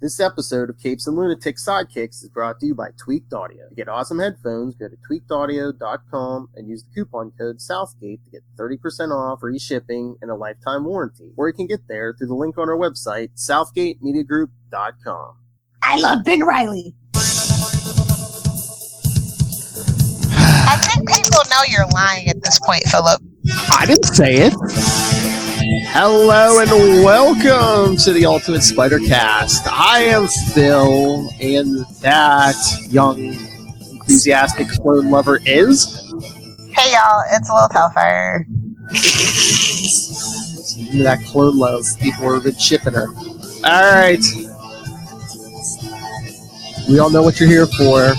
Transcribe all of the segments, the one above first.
This episode of Capes and Lunatic Sidekicks is brought to you by Tweaked Audio. To get awesome headphones, go to tweakedaudio.com and use the coupon code Southgate to get 30% off, free shipping, and a lifetime warranty. Or you can get there through the link on our website, southgatemediagroup.com. I love Ben Riley. I think people know you're lying at this point, Philip. I didn't say it. Hello and welcome to the Ultimate Spider Cast. I am Phil, and that young, enthusiastic clone lover is... Hey y'all, it's Lilith Hellfire. That clone love, people have been shipping her. Alright. We all know what you're here for.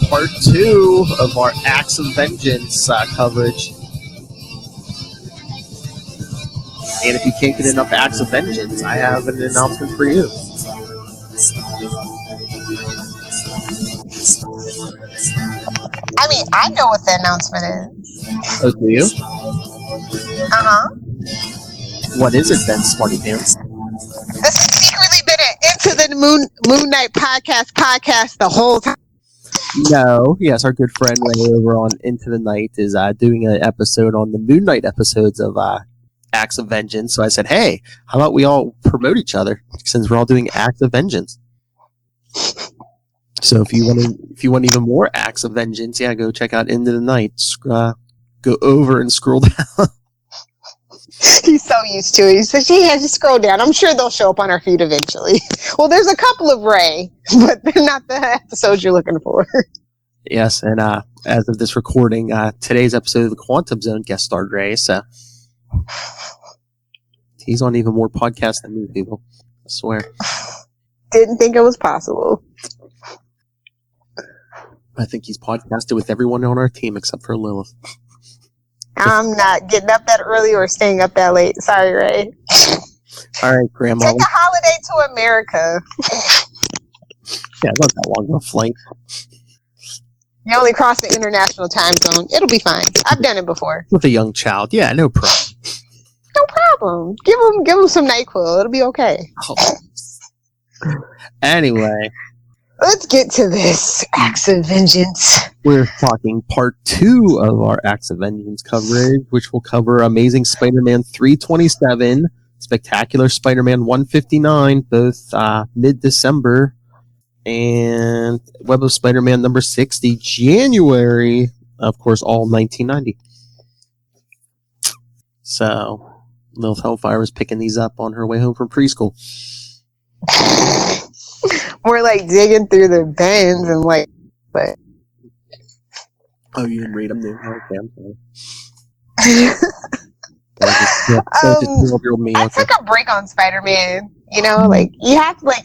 Part 2 of our Acts of Vengeance coverage. And if you can't get enough Acts of Vengeance, I have an announcement for you. I mean, I know what the announcement is. Oh, do you? Uh-huh. What is it then, Smarty Pants? This has secretly been an Into the Moon Knight podcast the whole time. No, yes, our good friend Ray over on Into the Night is doing an episode on the Moon Knight episodes of Acts of Vengeance. So I said, hey, how about we all promote each other since we're all doing Acts of Vengeance? So if you want even more Acts of Vengeance, yeah, go check out Into the Night. Go over and scroll down. He's so used to it. He says, yeah, just scroll down. I'm sure they'll show up on our feed eventually. Well, there's a couple of Ray, but they're not the episodes you're looking for. Yes, and as of this recording, today's episode of the Quantum Zone guest starred Ray, so he's on even more podcasts than me, people. I swear. Didn't think it was possible. I think he's podcasted with everyone on our team except for Lilith. I'm not getting up that early or staying up that late. Sorry, Ray. All right, Grandma. Take a holiday to America. Yeah, not that long of a flight. You only cross the international time zone. It'll be fine. I've done it before. With a young child. Yeah, no problem. No problem. Give him some NyQuil. It'll be okay. Oh. Anyway. Let's get to this Acts of Vengeance. We're talking part 2 of our Acts of Vengeance coverage, which will cover Amazing Spider-Man 327, Spectacular Spider-Man 159, both mid-December, and Web of Spider-Man number 60, January, of course, all 1990. So, Lilith Hellfire was picking these up on her way home from preschool. We're like digging through the bins and like, but. Oh, you didn't read them, dude? Okay, I'm sorry. I took a break on Spider-Man. You know, like you have to, like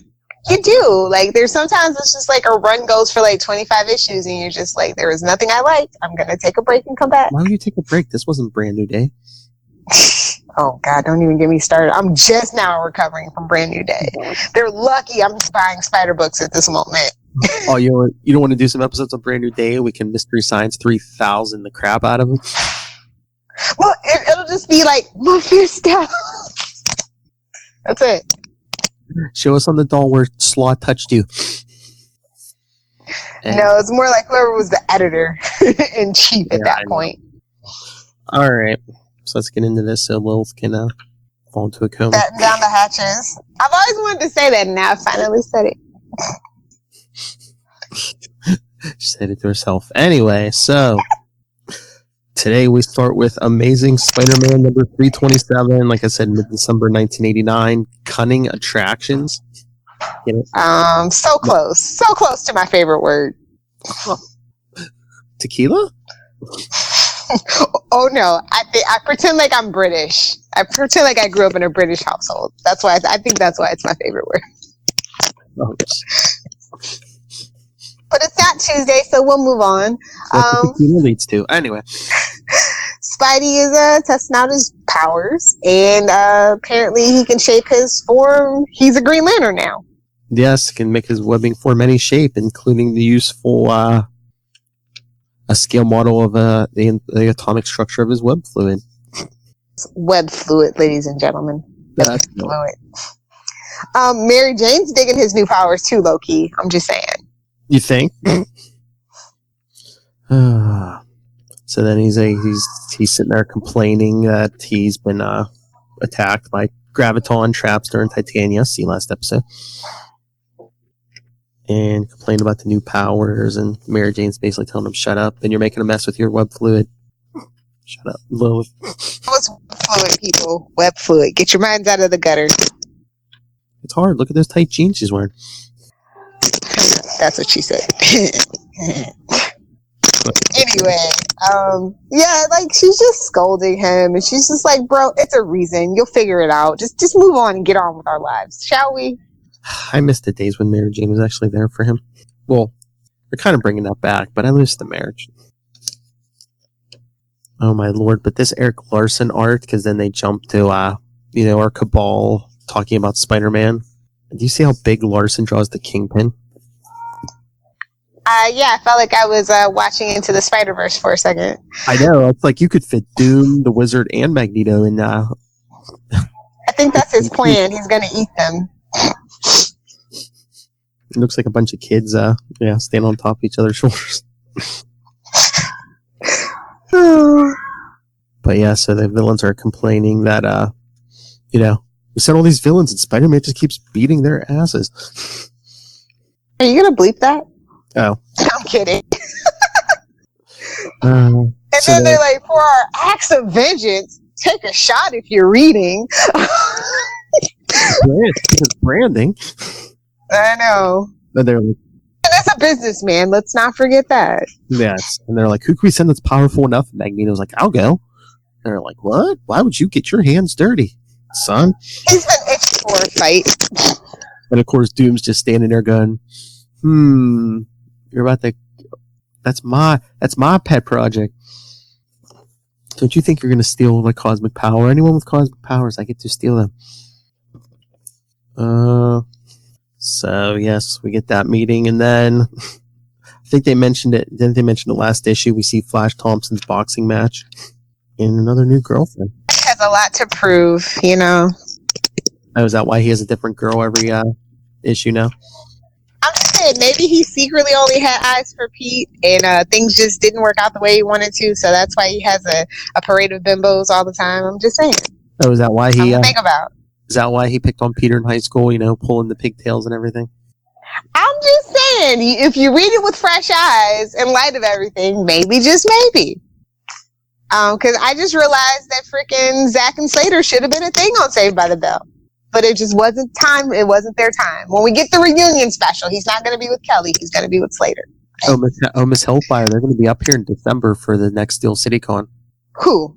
you do. Like there's sometimes it's just like a run goes for like 25 issues, and you're just like, there was nothing I liked. I'm gonna take a break and come back. Why would you take a break? This wasn't Brand New Day. Oh God, don't even get me started. I'm just now recovering from Brand New Day. They're lucky I'm buying Spider books at this moment. Oh, you don't want to do some episodes of Brand New Day? We can Mystery Science 3000 the crap out of it. Well, it'll just be like Mephisto. That's it. Show us on the doll where Slaw touched you. And no, it's more like whoever was the editor in chief at that point. All right. So let's get into this so Lilith can fall into a coma. Batten down the hatches. I've always wanted to say that, and now I finally said it. She said it to herself. Anyway, so today we start with Amazing Spider-Man number 327. Like I said, mid-December 1989. Cunning Attractions. Get it? So close. So close to my favorite word. Tequila? Oh no! I pretend like I'm British. I pretend like I grew up in a British household. That's why I think that's why it's my favorite word. Oh, but it's not Tuesday, so we'll move on. Tequila leads to anyway. Spidey is testing out his powers, and apparently he can shape his form. He's a Green Lantern now. Yes, can make his webbing form any shape, including the useful a scale model of the atomic structure of his web fluid. Web fluid, ladies and gentlemen. Web fluid. Mary Jane's digging his new powers too, low key. I'm just saying. You think? So then he's sitting there complaining that he's been attacked by Graviton, Trapster, and Titania. See last episode. And complained about the new powers, and Mary Jane's basically telling him, shut up, and you're making a mess with your web fluid. Shut up, Lilith. What's web fluid, people? Web fluid. Get your minds out of the gutter. It's hard. Look at those tight jeans she's wearing. That's what she said. Anyway, yeah, like she's just scolding him, and she's just like, bro, it's a reason. You'll figure it out. Just move on and get on with our lives, shall we? I miss the days when Mary Jane was actually there for him. Well, they're kind of bringing that back, but I miss the marriage. Oh my lord! But this Eric Larson art, because then they jump to our Cabal talking about Spider-Man. Do you see how big Larson draws the Kingpin? Yeah, I felt like I was watching Into the Spider-Verse for a second. I know. It's like you could fit Doom, the Wizard, and Magneto in. I think that's his plan. He's going to eat them. It looks like a bunch of kids, stand on top of each other's shoulders. But yeah, so the villains are complaining that, we sent all these villains and Spider-Man just keeps beating their asses. Are you going to bleep that? Oh. I'm kidding. And then they're like, for our acts of vengeance, take a shot if you're reading. It's branding. I know. And they're like, that's a businessman. Let's not forget that. Yes. And they're like, who can we send that's powerful enough? And Magneto's like, I'll go. And they're like, what? Why would you get your hands dirty, son? He's been itching for a fight. And of course, Doom's just standing there going, you're about to, that's my pet project. Don't you think you're going to steal my cosmic power? Anyone with cosmic powers, I get to steal them. So yes, we get that meeting, and then I think they mentioned it. Didn't they mention the last issue? We see Flash Thompson's boxing match and another new girlfriend. Has a lot to prove, Oh, is that why he has a different girl every issue now? I'm just saying, maybe he secretly only had eyes for Pete, and things just didn't work out the way he wanted to, so that's why he has a parade of bimbos all the time. I'm just saying. Oh, is that why he? Think about. Is that why he picked on Peter in high school? Pulling the pigtails and everything. I'm just saying, if you read it with fresh eyes, in light of everything, maybe, just maybe. Because I just realized that freaking Zack and Slater should have been a thing on Saved by the Bell. But it just wasn't time. It wasn't their time. When we get the reunion special, he's not going to be with Kelly. He's going to be with Slater. Miss Hellfire. They're going to be up here in December for the next Steel City Con. Who?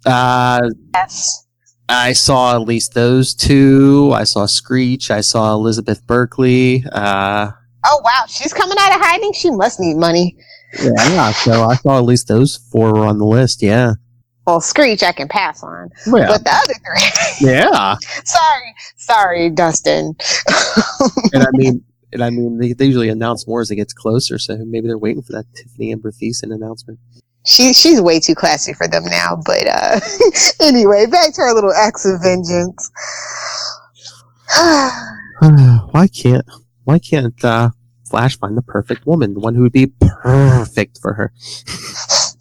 Yes. I saw at least those two. I saw Screech. I saw Elizabeth Berkley. Oh, wow. She's coming out of hiding? She must need money. Yeah, so I saw at least those 4 were on the list, yeah. Well, Screech I can pass on. Yeah. But the other 3... Yeah. Sorry, Dustin. and I mean, they usually announce more as it gets closer, so maybe they're waiting for that Tiffany Amber Thiessen announcement. She's way too classy for them now, but anyway, back to our little acts of vengeance. Why can't Flash find the perfect woman, the one who would be perfect for her,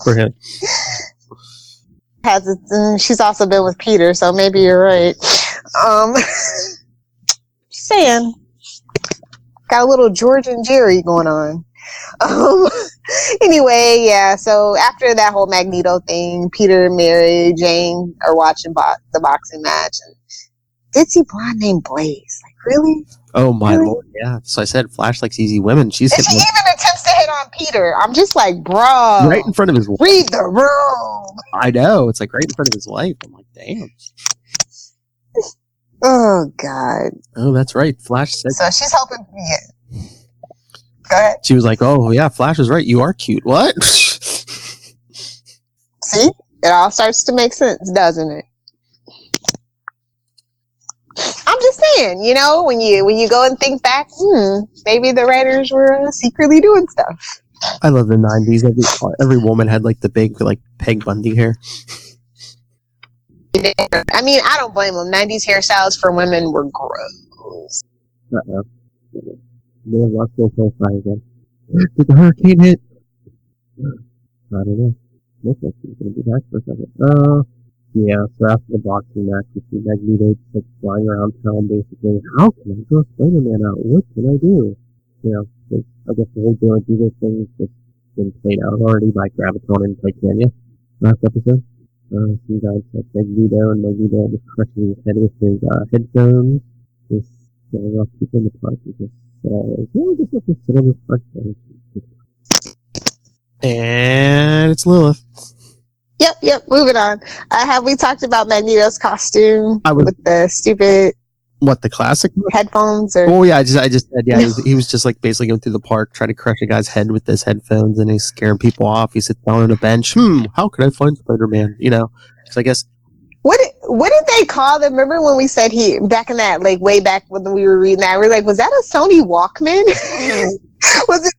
for him? She's also been with Peter, so maybe you're right. Saying, got a little George and Jerry going on. Anyway, yeah, so after that whole Magneto thing, Peter and Mary Jane are watching the boxing match, and ditzy blonde named Blaze. Like, really? Oh my lord, yeah. So I said Flash likes easy women. And she even attempts to hit on Peter. I'm just like, bro. Right in front of his wife. Read the room. I know. It's like right in front of his wife. I'm like, damn. Oh, God. Oh, that's right. Flash said. So she's hoping. Yeah. Go ahead. She was like, oh, yeah, Flash was right. You are cute. What? See? It all starts to make sense, doesn't it? I'm just saying, when you go and think back, maybe the writers were secretly doing stuff. I love the 90s. Every woman had like the big like Peg Bundy hair. I mean, I don't blame them. 90s hairstyles for women were gross. Uh-oh. They'll watch their profile again. Did the hurricane hit? I don't know. Looks like he's gonna be back for a second. Yeah, so after the boxing match, you see Magneto just like flying around town basically. How can I throw Spider-Man out? What can I do? You know, I guess the whole Ego thing has just been played out already by Graviton and Titania last episode. So you guys like Magneto just crushing his head with his headphones, just getting off people in the park and just just let me sit on this park. And it's Lilith. Yep, moving on. Have we talked about Magneto's costume with the stupid... What, the classic? Headphones? Or... Oh, yeah, I just said, yeah, he was just like basically going through the park trying to crush a guy's head with his headphones, and he's scaring people off. He sits down on a bench. How could I find Spider-Man? You know, so I guess... What did they call them? Remember when we said back in that, like, way back when we were reading that, we were like, was that a Sony Walkman? Was it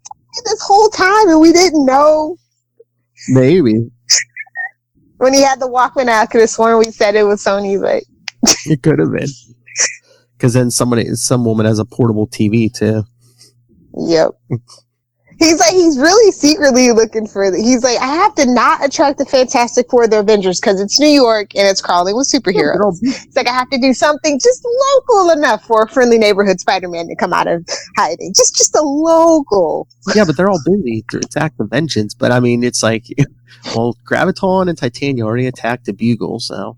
this whole time and we didn't know? Maybe. When he had the Walkman out, I could have sworn we said it was Sony, but... It could have been. Because then some woman has a portable TV, too. Yep. He's really secretly looking for... He's like, I have to not attract the Fantastic Four or the Avengers because it's New York and it's crawling with superheroes. It's like, I have to do something just local enough for a friendly neighborhood Spider-Man to come out of hiding. Just a local. Yeah, but they're all busy to attack the Vengeance. But, I mean, it's like... Well, Graviton and Titania already attacked the Bugle, so...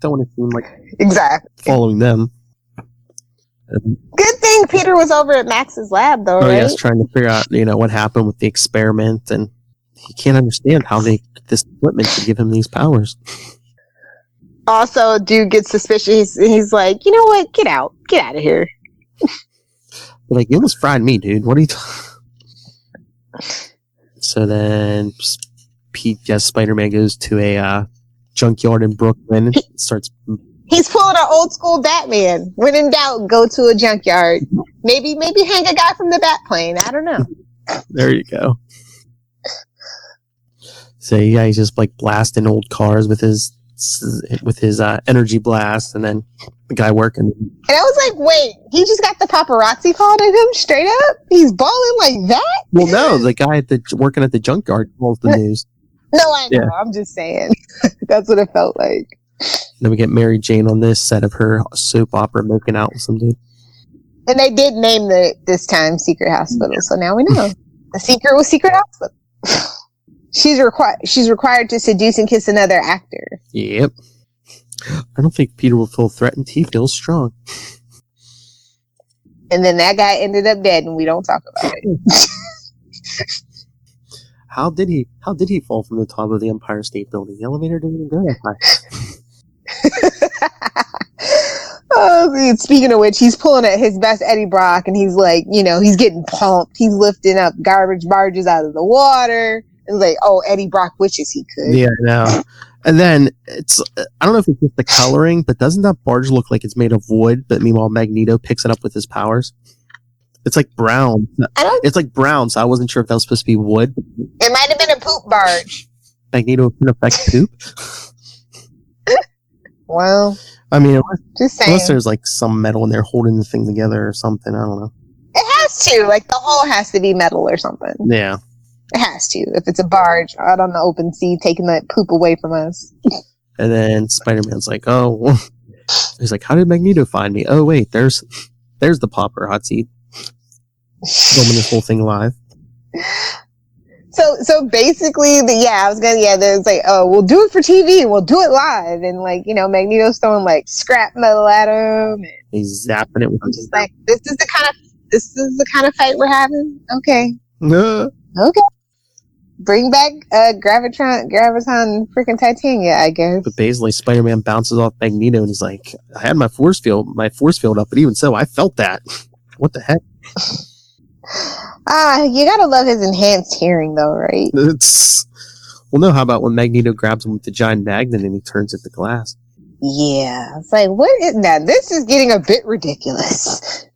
Don't want to seem like... Exactly. Following them. Good thing Peter was over at Max's lab, though, right? Yes, trying to figure out, what happened with the experiment, and he can't understand how this equipment could give him these powers. Also, dude gets suspicious. He's like, you know what? Get out of here. Like, you almost fried me, dude. What are you So then, Spider-Man goes to a junkyard in Brooklyn and starts... He's pulling an old school Batman. When in doubt, go to a junkyard. Maybe hang a guy from the Batplane. I don't know. There you go. So yeah, he's just like blasting old cars with his energy blast, and then the guy working. And I was like, wait, he just got the paparazzi called at him straight up? He's balling like that? Well, no, the guy working at the junkyard calls the news. No, I know. Yeah. I'm just saying. That's what it felt like. Then we get Mary Jane on this set of her soap opera making out with some dude. And they did name this time Secret Hospital, so now we know. The secret was Secret Hospital. She's required to seduce and kiss another actor. Yep. I don't think Peter will feel threatened. He feels strong. And then that guy ended up dead, and we don't talk about it. How did he fall from the top of the Empire State Building? The elevator didn't even go that high. Speaking of which, he's pulling at his best Eddie Brock, and he's like, he's getting pumped. He's lifting up garbage barges out of the water. And like, oh, Eddie Brock wishes he could. Yeah, I know. And then I don't know if it's just the coloring, but doesn't that barge look like it's made of wood? But meanwhile, Magneto picks it up with his powers. It's like brown. It's like brown, so I wasn't sure if that was supposed to be wood. It might have been a poop barge. Magneto can affect poop? Well, I mean, unless there's like some metal in there holding the thing together or something. I don't know. It has to. Like, the hull has to be metal or something. Yeah. It has to. If it's a barge out on the open sea taking that poop away from us. And then Spider-Man's like, oh. He's like, how did Magneto find me? Oh, wait, there's the paparazzi filming this whole thing live. So basically, there's like, oh, we'll do it for TV and we'll do it live. And like, Magneto's throwing like scrap metal at him. And he's zapping it with I'm just like, this is the kind of fight we're having? Okay. Okay. Bring back Graviton freaking Titania, I guess. But basically, Spider-Man bounces off Magneto and he's like, I had my force field up, but even so, I felt that. What the heck? You gotta love his enhanced hearing, though, right? Well, no, how about when Magneto grabs him with the giant magnet and he turns it to glass? Yeah, it's like, what is that? This is getting a bit ridiculous.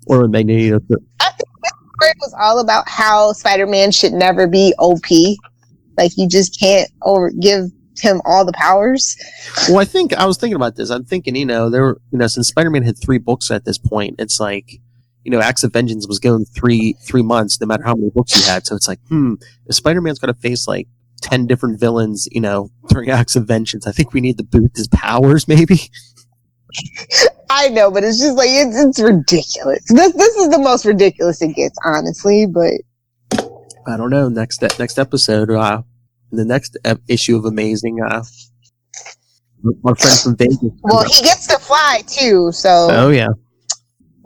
Or when Magneto... I think this story was all about how Spider-Man should never be OP. Like, you just can't give him all the powers. Well, I was thinking about this. I'm thinking, since Spider-Man had 3 books at this point, it's like, Acts of Vengeance was going 3 months, no matter how many books you had. So it's like, if Spider-Man's got to face like 10 different villains, during Acts of Vengeance, I think we need to boost his powers, maybe. I know, but it's just like it's ridiculous. This is the most ridiculous it gets, honestly. But I don't know. Next episode, the next issue of Amazing, our friend from Vegas. Well, he gets to fly too, so. Oh yeah.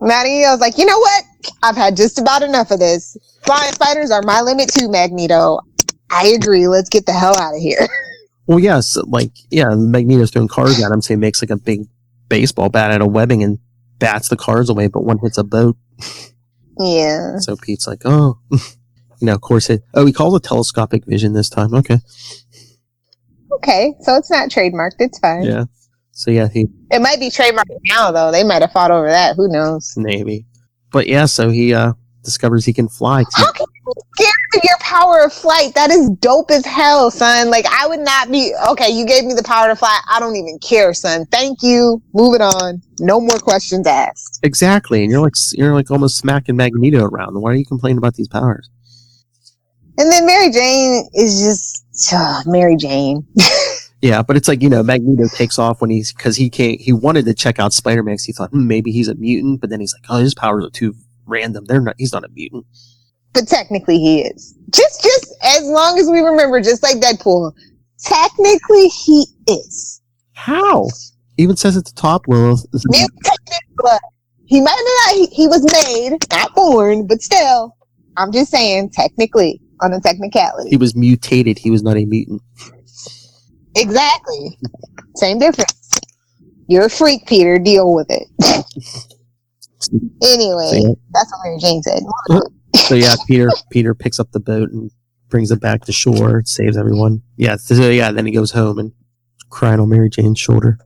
Magneto's like, you know what? I've had just about enough of this. Flying spiders are my limit too, Magneto. I agree. Let's get the hell out of here. Well, yes, Magneto's throwing cars at him, so he makes like a big baseball bat out of webbing and bats the cars away, but one hits a boat. Yeah. So Pete's like, oh, of course he calls it telescopic vision this time. Okay, so it's not trademarked. It's fine. Yeah. So yeah, it might be trademarked now though. They might have fought over that. Who knows? Maybe. But yeah, so he discovers he can fly too. How can you be scared of your power of flight? That is dope as hell, son. Like, I would not be, okay, you gave me the power to fly. I don't even care, son. Thank you. Moving on. No more questions asked. Exactly. And you're like almost smacking Magneto around. Why are you complaining about these powers? And then Mary Jane is just, Mary Jane. Yeah, but it's like, Magneto takes off when because he wanted to check out Spider-Man because he thought, maybe he's a mutant, but then he's like, oh, his powers are too random. He's not a mutant. But technically he is. Just as long as we remember, just like Deadpool, technically he is. How? Even says at the top, Lilith. He might not, he was made, not born, but still, I'm just saying, technically, on a technicality. He was mutated. He was not a mutant. Exactly. Same difference. You're a freak, Peter. Deal with it. Anyway, that's what Mary Jane said. So yeah, Peter picks up the boat and brings it back to shore, saves everyone. Yeah, then he goes home and crying on Mary Jane's shoulder.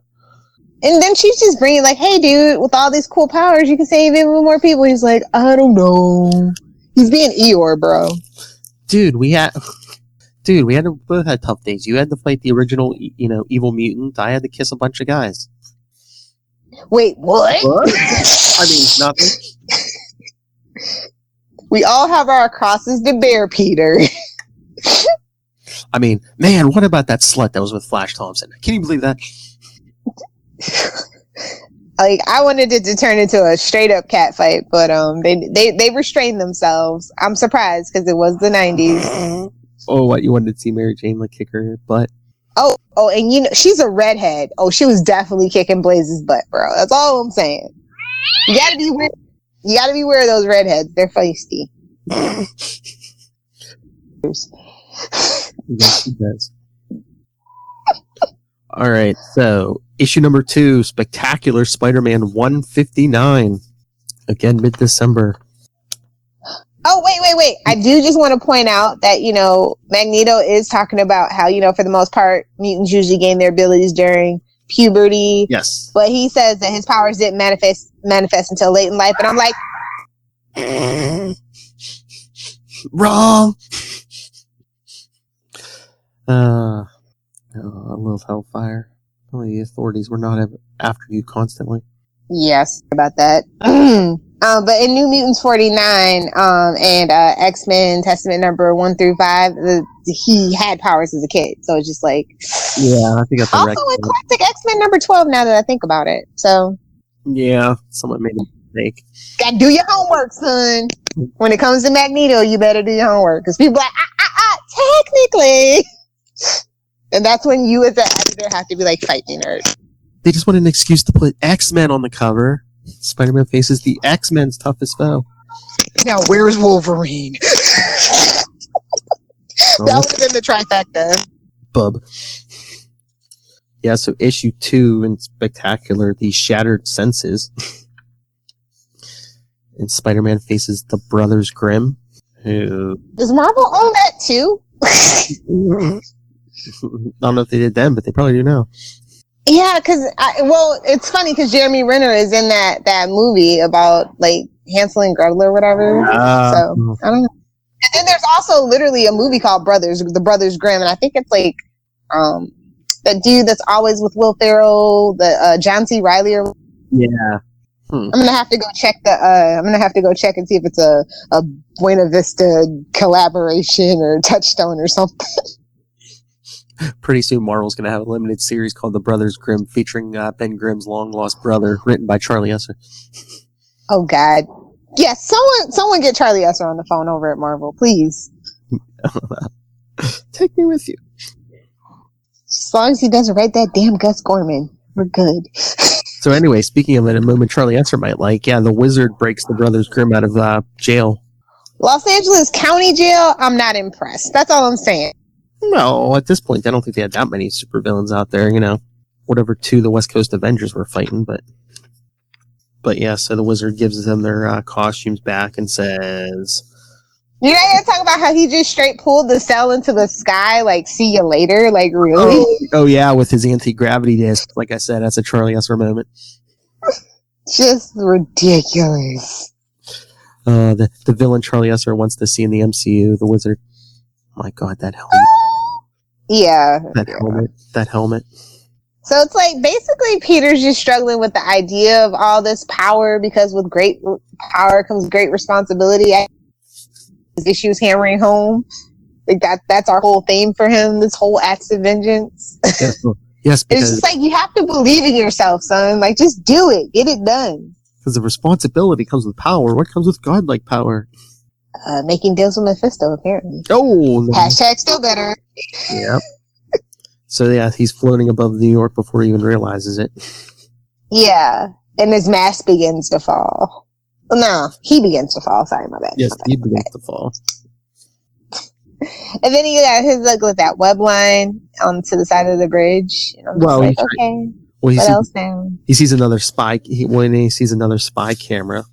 And then she's just bringing like, hey dude, with all these cool powers, you can save even more people. He's like, I don't know. He's being Eeyore, bro. Dude, we both had tough days. You had to fight the original, evil mutant. I had to kiss a bunch of guys. Wait, what? I mean, nothing. We all have our crosses to bear, Peter. I mean, man, what about that slut that was with Flash Thompson? Can you believe that? Like, I wanted it to turn into a straight up cat fight, but they restrained themselves. I'm surprised because it was the 90s. Oh, what, you wanted to see Mary Jane like kick her butt? Oh, and she's a redhead. Oh, she was definitely kicking Blaze's butt, bro. That's all I'm saying. You gotta be weird. You gotta be aware of those redheads. They're feisty. Yes, he does. All right, so issue number 2, Spectacular Spider-Man 159. Again, mid-December. Oh, wait. I do just want to point out that, Magneto is talking about how, for the most part, mutants usually gain their abilities during puberty. Yes. But he says that his powers didn't manifest until late in life. And I'm like, wrong. A little hellfire. Only the authorities were not after you constantly. Yes, about that. But in New Mutants 49 and X-Men Testament number 1 through 5, he had powers as a kid. So it's just like, yeah, I think that's also in classic X-Men number 12. Now that I think about it, so yeah, someone made a mistake. Gotta do your homework, son. When it comes to Magneto, you better do your homework because people are like, technically. And that's when you as an editor have to be like, fight me, nerd. They just want an excuse to put X-Men on the cover. Spider-Man faces the X-Men's toughest foe. Now, where's Wolverine? That would have been the trifecta. Bub. Yeah, so issue 2 in Spectacular, The Shattered Senses. And Spider-Man faces the Brothers Grimm. Who... Does Marvel own that too? I don't know if they did then, but they probably do now. Yeah, because it's funny because Jeremy Renner is in that movie about like Hansel and Gretel or whatever. So I don't know. And then there's also literally a movie called The Brothers Grimm, and I think it's like That dude that's always with Will Ferrell, the John C. Reilly. Yeah. I'm gonna have to go check I'm gonna have to go check and see if it's a Buena Vista collaboration or Touchstone or something. Pretty soon, Marvel's going to have a limited series called The Brothers Grimm, featuring Ben Grimm's long-lost brother, written by Charlie Esser. Oh, God. Yes, someone get Charlie Esser on the phone over at Marvel, please. Take me with you. As long as he doesn't write that damn Gus Gorman, we're good. So anyway, speaking of it, a moment Charlie Esser might like, the Wizard breaks the Brothers Grimm out of jail. Los Angeles County Jail, I'm not impressed. That's all I'm saying. No, at this point, I don't think they had that many supervillains out there, whatever two the West Coast Avengers were fighting, but yeah, so the Wizard gives them their costumes back and says... You gotta talk about how he just straight pulled the cell into the sky, like, see you later, like, really? Oh yeah, with his anti-gravity disc. Like I said, that's a Charlie Esser moment. Just ridiculous. The villain Charlie Esser wants to see in the MCU, the Wizard. My God, that helmet. Yeah. That helmet. So it's like basically Peter's just struggling with the idea of all this power, because with great power comes great responsibility. His issues hammering home. Like that's our whole theme for him, this whole acts of vengeance. Yes, it's just like, you have to believe in yourself, son. Like, just do it. Get it done. Because the responsibility comes with power. What comes with godlike power? Making deals with Mephisto, apparently. Oh! Hashtag still better. Yep. So, yeah, he's floating above New York before he even realizes it. Yeah. And his mask begins to fall. Well, no, he begins to fall. Sorry, my bad. Yes, he begins to fall. And then he got his, like, with that web line onto the side of the bridge. And I'm just like, okay. Well, what else now? He sees another spy. When he sees another spy camera.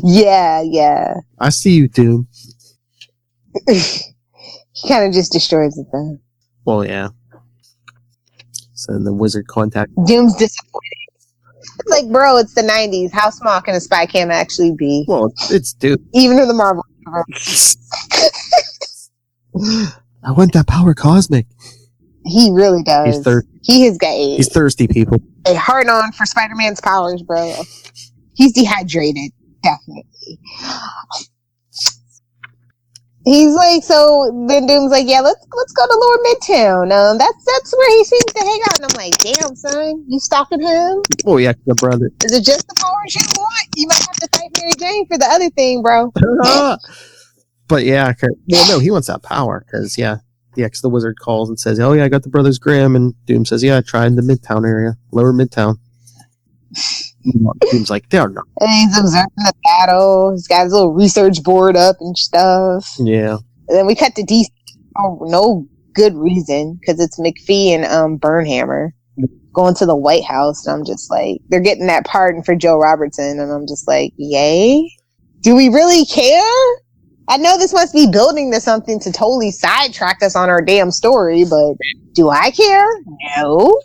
Yeah. I see you, Doom. He kind of just destroys it, though. Well, yeah. So then the Wizard contacts... Doom's disappointed. It's like, bro, it's the 90s. How small can a spy cam actually be? Well, it's Doom. Even in the Marvel universe. I want that power cosmic. He really does. He has got AIDS. He's thirsty, people. A hard on for Spider-Man's powers, bro. He's dehydrated. Definitely. He's like, so then Doom's like, yeah, let's go to Lower Midtown. That's where he seems to hang out. And I'm like, damn, son, you stalking him? Oh yeah, the brother. Is it just the powers you want? You might have to fight Mary Jane for the other thing, bro. But yeah, well, no, he wants that power because because the Wizard calls and says, oh yeah, I got the Brothers Grimm, and Doom says, yeah, try in the Midtown area, Lower Midtown. Doom's like, they're not. And he's observing the battle. He's got his little research board up and stuff. Yeah. And then we cut to DC. Oh, no good reason, because it's McPhee and Burnhammer going to the White House. And I'm just like, they're getting that pardon for Joe Robertson. And I'm just like, yay? Do we really care? I know this must be building to something to totally sidetrack us on our damn story, but do I care? No.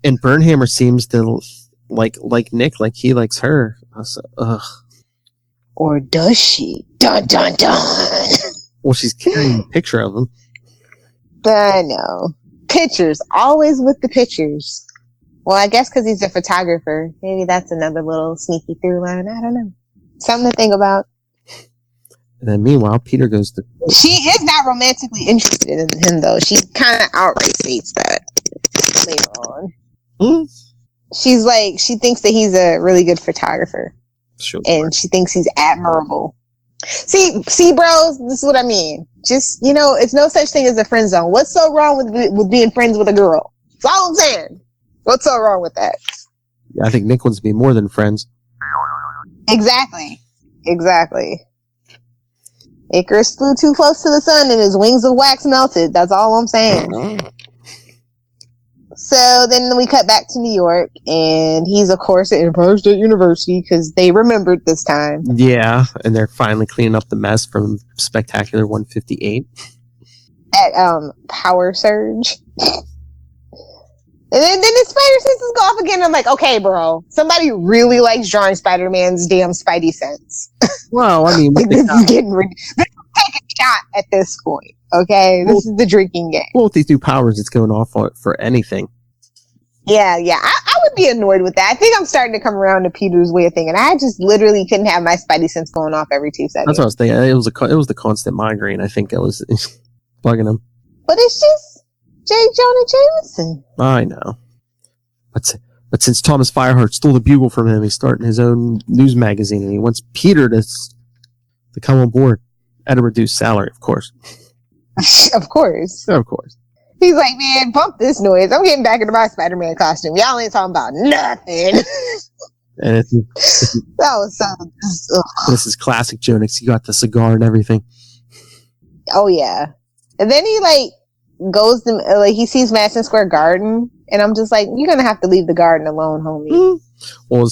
And Burnhammer seems to like Nick, like he likes her. Ugh. Or does she? Dun dun dun. Well, she's carrying a picture of him. I know. Pictures. Always with the pictures. Well, I guess because he's a photographer. Maybe that's another little sneaky through line. I don't know. Something to think about. And then meanwhile, Peter goes to... She is not romantically interested in him, though. She kind of outright states that later on. Hmm? She's like, she thinks that he's a really good photographer. Sure. And she thinks he's admirable. See, bros, this is what I mean. Just, it's no such thing as a friend zone. What's so wrong with being friends with a girl? That's all I'm saying. What's so wrong with that? Yeah, I think Nick wants to be more than friends. Exactly. Icarus flew too close to the sun and his wings of wax melted. That's all I'm saying. So then we cut back to New York, and he's, of course, at Empire State University because they remembered this time. Yeah, and they're finally cleaning up the mess from Spectacular 158. At Power Surge. And then the spider senses go off again. I'm like, okay, bro, somebody really likes drawing Spider-Man's damn Spidey sense. Well, I mean, like, this is getting taking shot at this point. Okay, this is the drinking game. Well, with these new powers, it's going off for anything. Yeah. I would be annoyed with that. I think I'm starting to come around to Peter's way of thinking. I just literally couldn't have my Spidey sense going off every 2 seconds. That's what I was thinking. It was the constant migraine. I think it was bugging him. But it's just J. Jonah Jameson. I know. But since Thomas Fireheart stole the bugle from him, he's starting his own news magazine, and he wants Peter to come on board at a reduced salary, of course. Of course. Of course. He's like, man, bump this noise. I'm getting back into my Spider-Man costume. Y'all ain't talking about nothing. And that was so... This is classic Jonix. He got the cigar and everything. Oh, yeah. And then he, goes to... he sees Madison Square Garden, and I'm just like, you're going to have to leave the garden alone, homie. Mm-hmm. Well,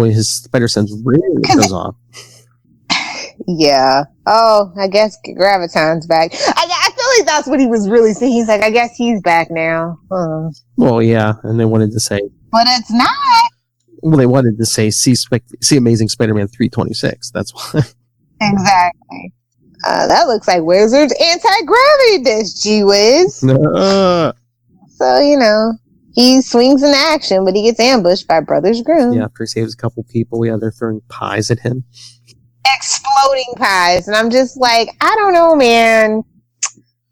his spider sense really goes off. Yeah. Oh, I guess Graviton's back. I feel like that's what he was really saying. He's like, I guess he's back now. Well, yeah, and they wanted to say... But it's not. Well, they wanted to say, see Amazing Spider-Man 326. That's why. Exactly. That looks like Wizard's anti-gravity disc, gee whiz. So, he swings in action, but he gets ambushed by Brothers Grimm. Yeah, after he saves a couple people, they're throwing pies at him. Exploding pies. And I'm just like, I don't know, man.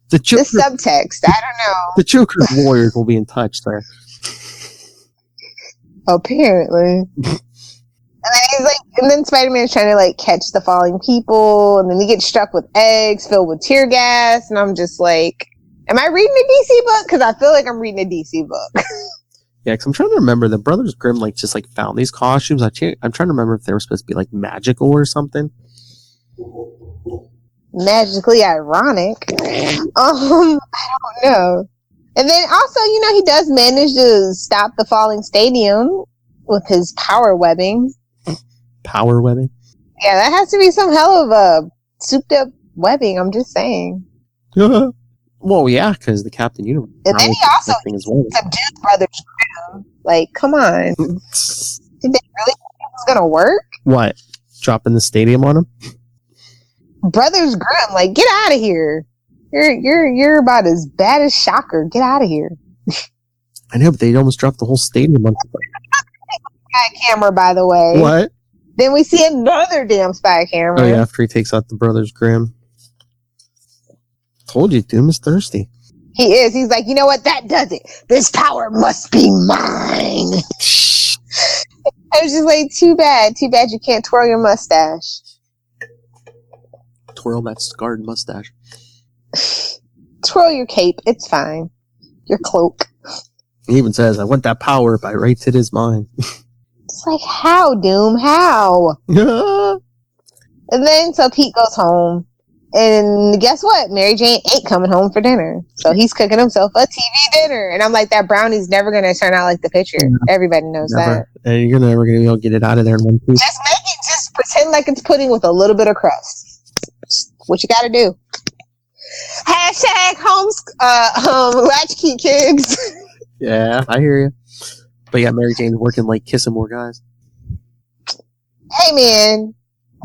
The subtext, I don't know. The Joker's lawyers will be in touch there. Apparently. And then Spider-Man's trying to catch the falling people, and then he gets struck with eggs filled with tear gas, and I'm just like, am I reading a DC book? Because I feel like I'm reading a DC book. Yeah, because I'm trying to remember the Brothers Grimm just found these costumes. I'm trying to remember if they were supposed to be magical or something. Magically ironic. I don't know. And then also, he does manage to stop the falling stadium with his power webbing. Power webbing? Yeah, that has to be some hell of a souped up webbing, I'm just saying. Well, yeah, because the Captain Universe. And then he also subdued Brothers Grimm. Come on. Did they really think it was going to work? What? Dropping the stadium on him? Brothers Grimm, get out of here. You're about as bad as Shocker. Get out of here. I know, but they almost dropped the whole stadium on spy camera, by the way. What? Then we see another damn spy camera. Oh, yeah, after he takes out the Brothers Grimm. Told you, Doom is thirsty. He is. He's like, you know what? That does it. This power must be mine. I was just like, too bad. Too bad you can't twirl your mustache. Twirl that scarred mustache. Twirl your cape. It's fine. Your cloak. He even says, I want that power by rights it is mine. It's like, how, Doom? How? And then, so Pete goes home. And guess what? Mary Jane ain't coming home for dinner. So he's cooking himself a TV dinner. And I'm like, that brownie's never going to turn out like the picture. Everybody knows that. And you're never going to be able to get it out of there in one piece. Just pretend like it's pudding with a little bit of crust. What you got to do. # latchkey kids. Yeah, I hear you. But yeah, Mary Jane's working kissing more guys. Hey, man.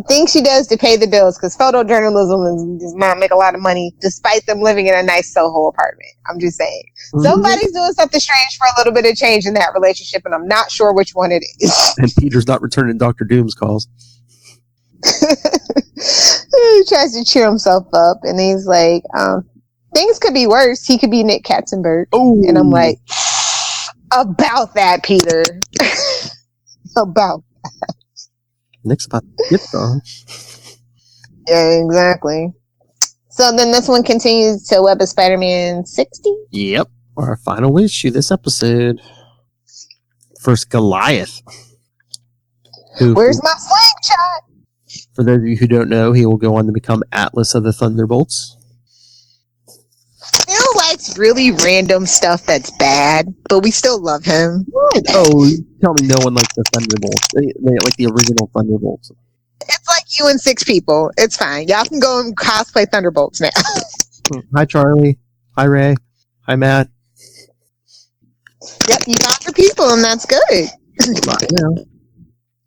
Things she does to pay the bills, because photojournalism does not make a lot of money, despite them living in a nice Soho apartment. I'm just saying. Mm-hmm. Somebody's doing something strange for a little bit of change in that relationship, and I'm not sure which one it is. And Peter's not returning Dr. Doom's calls. He tries to cheer himself up, and he's like, things could be worse. He could be Nick Katzenberg. Ooh. And I'm like, about that, Peter. About that. Nick's about to get gone. Yeah, exactly. So then this one continues to Web of Spider-Man 60? Yep. Our final issue this episode. First, Goliath. Where's my slingshot? For those of you who don't know, he will go on to become Atlas of the Thunderbolts. Phil likes really random stuff that's bad, but we still love him. What? Oh, tell me no one likes the Thunderbolts. They like the original Thunderbolts. It's like you and 6 people. It's fine. Y'all can go and cosplay Thunderbolts now. Hi, Charlie. Hi, Ray. Hi, Matt. Yep, you got your people, and that's good.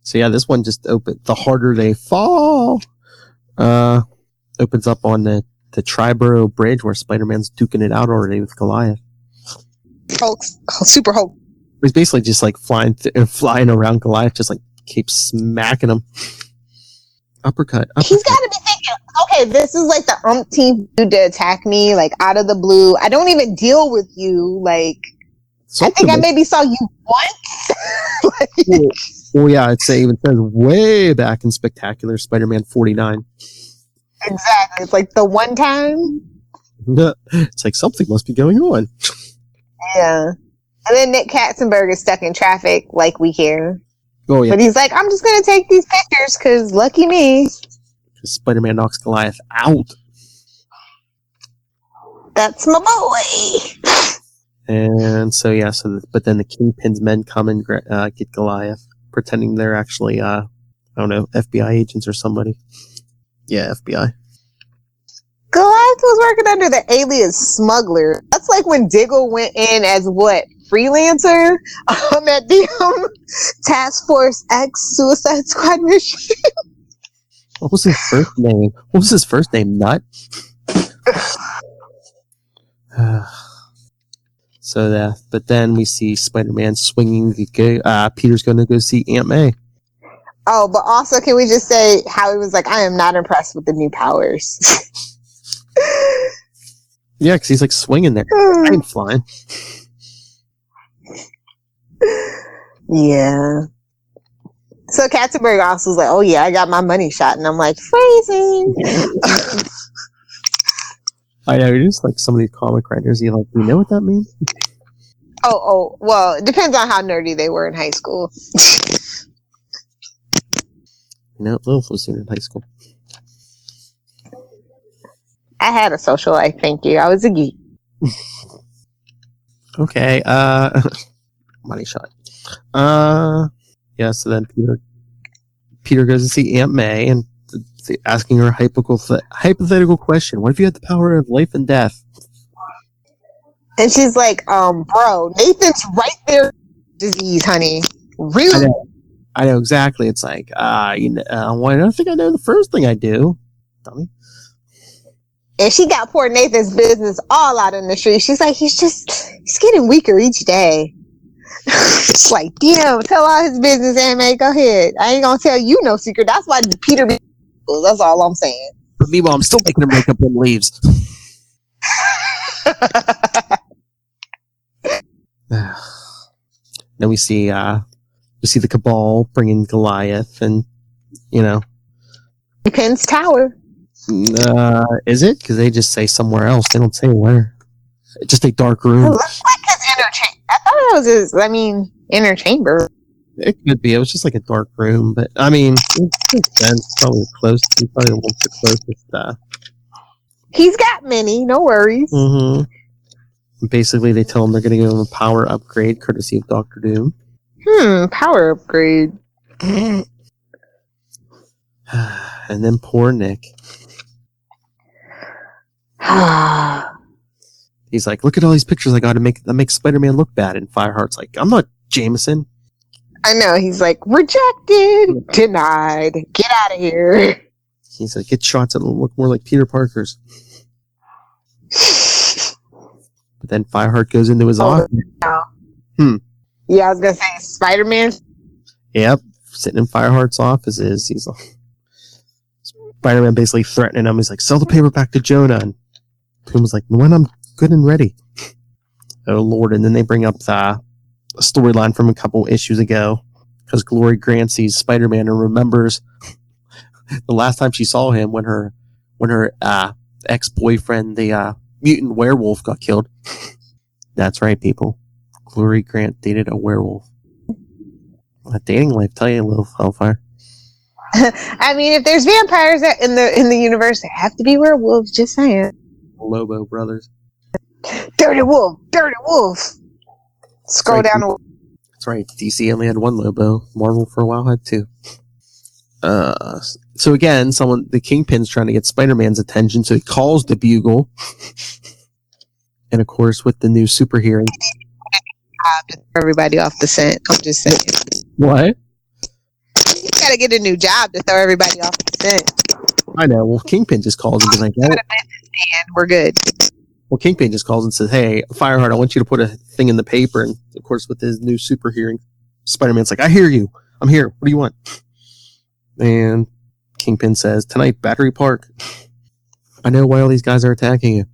So yeah, this one just opened. The harder they fall. opens up on the Triborough Bridge where Spider-Man's duking it out already with Goliath. Hulk, Super Hulk. He's basically just like flying around Goliath, just like keeps smacking him. Uppercut. He's got to be thinking, okay, this is like the umpteenth dude to attack me, like out of the blue. I don't even deal with you. Like, I think I maybe saw you once. Well, yeah, it even says way back in Spectacular Spider-Man 49. Exactly. It's like the one time. It's like something must be going on. Yeah. And then Nick Katzenberg is stuck in traffic, like we hear. Oh, yeah. But he's like, I'm just going to take these pictures because lucky me. Spider-Man knocks Goliath out. That's my boy. And so, yeah, but then the Kingpin's men come and get Goliath, pretending they're actually, I don't know, FBI agents or somebody. Yeah, FBI. Goliath was working under the alias Smuggler. That's like when Diggle went in as what? Freelancer at the Task Force X Suicide Squad mission. What was his first name? What was his first name? Nut? But then we see Spider-Man swinging. Peter's going to go see Aunt May. Oh, but also, can we just say how he was like, I am not impressed with the new powers. Yeah, because he's like swinging there. I ain't flying. Yeah. So Katzenberg also was like, oh yeah, I got my money shot. And I'm like, phrasing. I know, just like some of these comic writers, you know what that means? Oh, well, it depends on how nerdy they were in high school. Lilith was in high school. I had a social life, thank you. I was a geek. Okay, money shot. Yeah, so then Peter goes to see Aunt May and asking her a hypothetical question. What if you had the power of life and death? And she's like, bro, Nathan's right there. Disease, honey. Really? I know exactly. It's like, I don't think I know the first thing I do. Dummy. And she got poor Nathan's business all out in the street. She's like, he's getting weaker each day. It's like, damn, tell all his business, Aunt May. Go ahead. I ain't gonna tell you no secret. That's why Peter be. That's all I'm saying. But meanwhile, I'm still making him break up when he leaves. Then we see the Cabal bringing Goliath, and Penn's Tower. Is it? Because they just say somewhere else. They don't say where. It's just a dark room. It looks like his inner chamber. I thought it was his. Inner chamber. It could be. It was just like a dark room, but it makes sense. Probably close. He probably wants the closest. He's got many. No worries. Mm-hmm. Basically, they tell him they're going to give him a power upgrade, courtesy of Dr. Doom. Power upgrade. And then poor Nick. He's like, look at all these pictures I got to make Spider-Man look bad. And Fireheart's like, I'm not Jameson. I know. He's like, rejected, denied, get out of here. He's like, get shots that look more like Peter Parker's. But then Fireheart goes into his office. No. Yeah, I was gonna say Spider-Man. Yep, sitting in Fireheart's office he's like, Spider-Man basically threatening him. He's like, sell the paper back to Jonah. And Puma's like, when I'm good and ready. Oh Lord! And then they bring up the storyline from a couple issues ago because Glory Grant sees Spider-Man and remembers the last time she saw him when her ex-boyfriend, the mutant werewolf, got killed. That's right, people. Glory Grant dated a werewolf. A dating life, tell you, little hellfire. I mean, if there's vampires in the universe, there have to be werewolves. Just saying. Lobo brothers. Dirty wolf, dirty wolf. Scroll down. That's right. DC only had one Lobo. Marvel for a while had two. So again, the Kingpin's trying to get Spider-Man's attention, so he calls the Bugle. And of course, with the new superhero, everybody off the scent. I'm just saying. What? You gotta get a new job to throw everybody off the scent. I know. Well, Kingpin just calls and be like, and we're good. well, Kingpin just calls and says, hey, Fireheart, I want you to put a thing in the paper. And, of course, with his new super hearing, Spider-Man's like, I hear you. I'm here. What do you want? And Kingpin says, tonight, Battery Park. I know why all these guys are attacking you.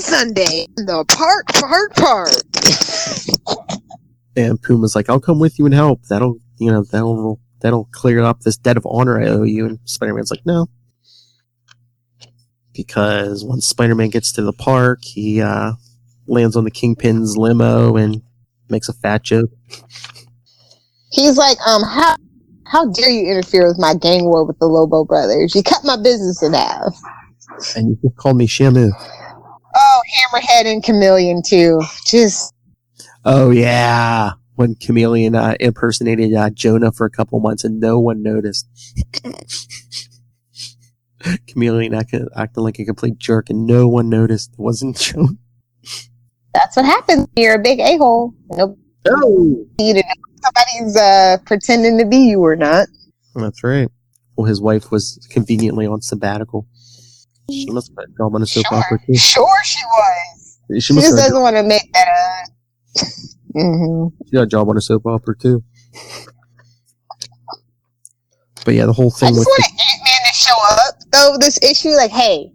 Sunday. The park. And Puma's like, I'll come with you and help. That'll clear up this debt of honor I owe you. And Spider-Man's like, no. Because once Spider-Man gets to the park, he lands on the Kingpin's limo and makes a fat joke. He's like, how dare you interfere with my gang war with the Lobo brothers? You cut my business in half. And you just called me Shamu. Oh, Hammerhead and Chameleon too. Oh yeah, when Chameleon impersonated Jonah for a couple months and no one noticed. Chameleon acting like a complete jerk and no one noticed. It wasn't Jonah. That's what happens. You're a big a-hole. Nobody to know somebody's pretending to be you or not. That's right. Well, his wife was conveniently on sabbatical. She must have had a job on a soap opera too. Sure she was. She just doesn't want to make that mm-hmm. She got a job on a soap opera too. But yeah, the whole thing. I just want Ant-Man to show up though. This issue, like, hey,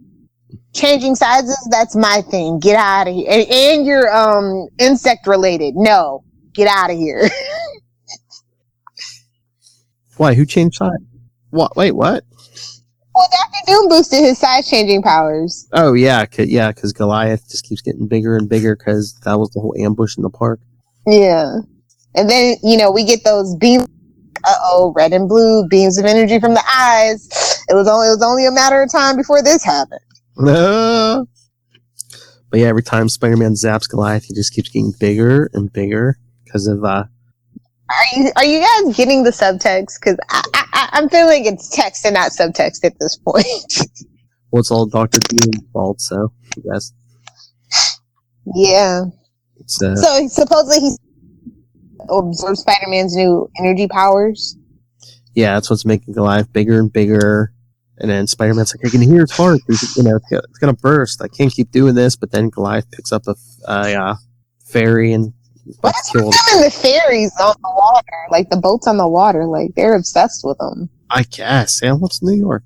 changing sizes, that's my thing. Get out of here. And you're insect related. No, get out of here. Why? Who changed size? What? Wait, what? Well, Dr. Doom boosted his size-changing powers. Oh, yeah, because Goliath just keeps getting bigger and bigger because that was the whole ambush in the park. Yeah. And then, we get those beams. Red and blue beams of energy from the eyes. It was only a matter of time before this happened. But yeah, every time Spider-Man zaps Goliath, he just keeps getting bigger and bigger because of... Are you guys getting the subtext? Because I'm feeling it's text and not subtext at this point. Well, it's all Dr. Doom's fault, so yes. Yeah. So supposedly he absorbs Spider-Man's new energy powers. Yeah, that's what's making Goliath bigger and bigger. And then Spider-Man's like, I can hear its heart. It's going to burst. I can't keep doing this. But then Goliath picks up a ferry and... What's with them and the ferries on the water? Like the boats on the water, like they're obsessed with them. I guess. Yeah, what's New York?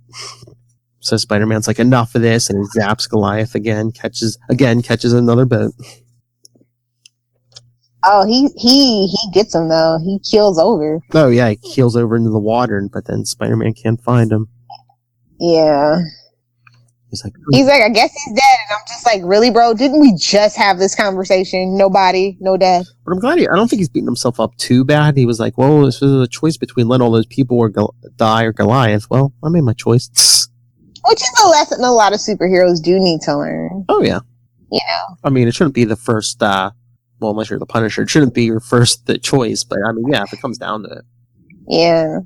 So Spider-Man's like, enough of this, and he zaps Goliath again, catches another boat. Oh, he gets him though. He keels over. Oh yeah, he keels over into the water, but then Spider-Man can't find him. Yeah. He's like, I guess he's dead, and I'm just like, really, bro? Didn't we just have this conversation? No body, no death. But I'm glad I don't think he's beating himself up too bad. He was like, well, this was a choice between letting all those people die or Goliath. Well, I made my choice. Which is a lesson a lot of superheroes do need to learn. Oh, yeah. I mean, it shouldn't be the first, unless you're the Punisher, it shouldn't be your first choice, but I mean, yeah, if it comes down to it. Yeah.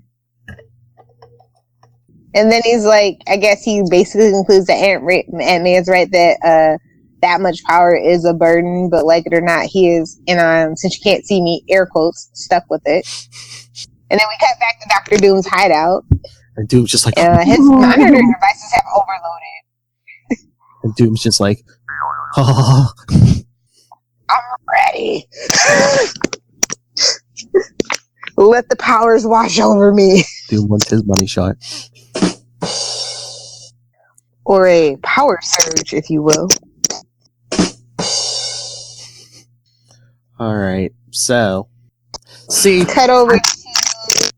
And then he's like, I guess he basically concludes that Ant-Man's right that that much power is a burden, but like it or not, he is, and since you can't see me, air quotes, stuck with it. And then we cut back to Dr. Doom's hideout. And Doom's just like, his monitoring devices have overloaded. And Doom's just like, oh. I'm ready. Let the powers wash over me. Doom wants his money shot. Or a power surge, if you will. Alright, so. See. Cut over to...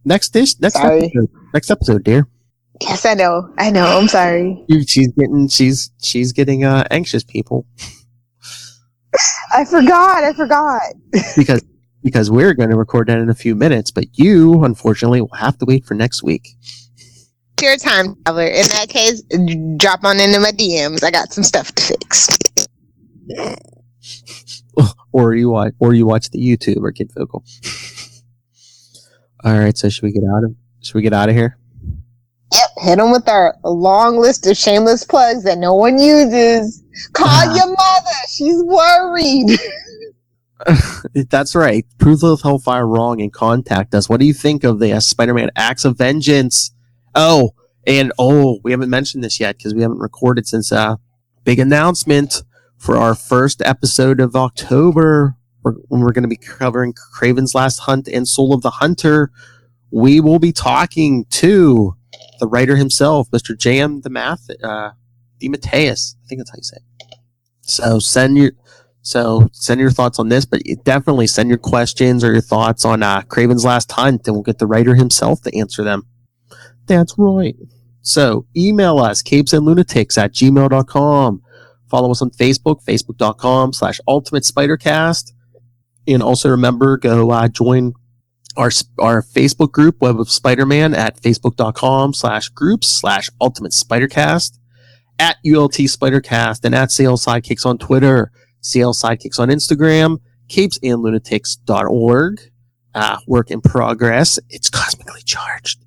Next episode, dear. Yes, I know. I'm sorry. She's getting anxious, people. I forgot. Because we're going to record that in a few minutes, but you, unfortunately, will have to wait for next week. Your time, traveler. In that case, drop on into my DMs. I got some stuff to fix. Or you watch the YouTube or get vocal. All right, so should we get out of here? Yep, hit them with our long list of shameless plugs that no one uses. Call your mother. She's worried. That's right. Prove Lilith Hellfire wrong and contact us. What do you think of the Spider-Man Acts of Vengeance? Oh, and we haven't mentioned this yet because we haven't recorded since big announcement for our first episode of October when we're going to be covering Kraven's Last Hunt and Soul of the Hunter. We will be talking to the writer himself, Mr. J.M. DeMatteis. I think that's how you say it. So send your thoughts on this, but definitely send your questions or your thoughts on Kraven's Last Hunt, and we'll get the writer himself to answer them. That's right. So email us, capesandlunatics@gmail.com. Follow us on Facebook, facebook.com/ultimatespidercast. And also remember, go join our Facebook group, Web of Spider-Man, at facebook.com/groups/ultimatespidercast, at ULT Spidercast, and at CL Sidekicks on Twitter, CL Sidekicks on Instagram, capesandlunatics.org. Work in progress. It's cosmically charged.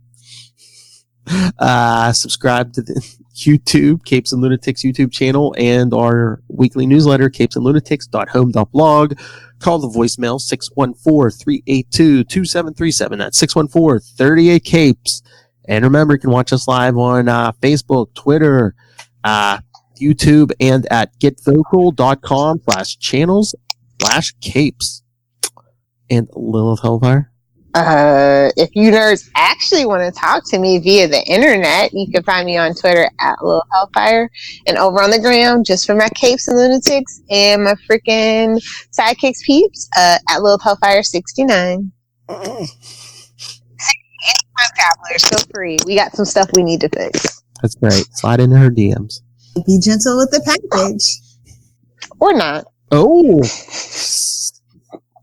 Subscribe to the YouTube, Capes and Lunatics YouTube channel, and our weekly newsletter, capesandlunatics.home.blog. Call the voicemail 614-382-2737. That's 614-38-CAPES. And remember, you can watch us live on Facebook, Twitter, YouTube, and at getvocal.com/channels/capes. And Lilith Hellfire. If you nerds actually want to talk to me via the internet, you can find me on Twitter at Lil Hellfire, and over on the gram, just for my capes and lunatics and my freaking sidekicks peeps, at Lil Hellfire 69. Anytime travelers, feel free. We got some stuff we need to fix. That's great. Slide into her DMs. Be gentle with the package. Or not. Oh.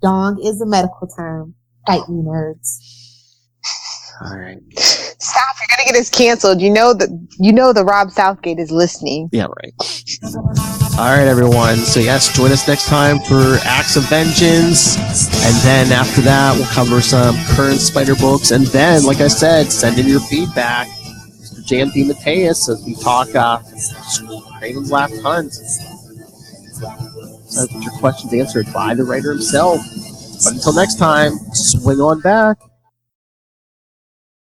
Dong is a medical term. Fight me, nerds. All right. Stop! You're gonna get us canceled. You know the Rob Southgate is listening. Yeah, right. All right, everyone. So yes, join us next time for Acts of Vengeance, and then after that, we'll cover some current Spider books, and then, like I said, send in your feedback, Mr. J.M. DeMatteis, as we talk Kraven's Last Hunt. So get your questions answered by the writer himself. But until next time, swing on back.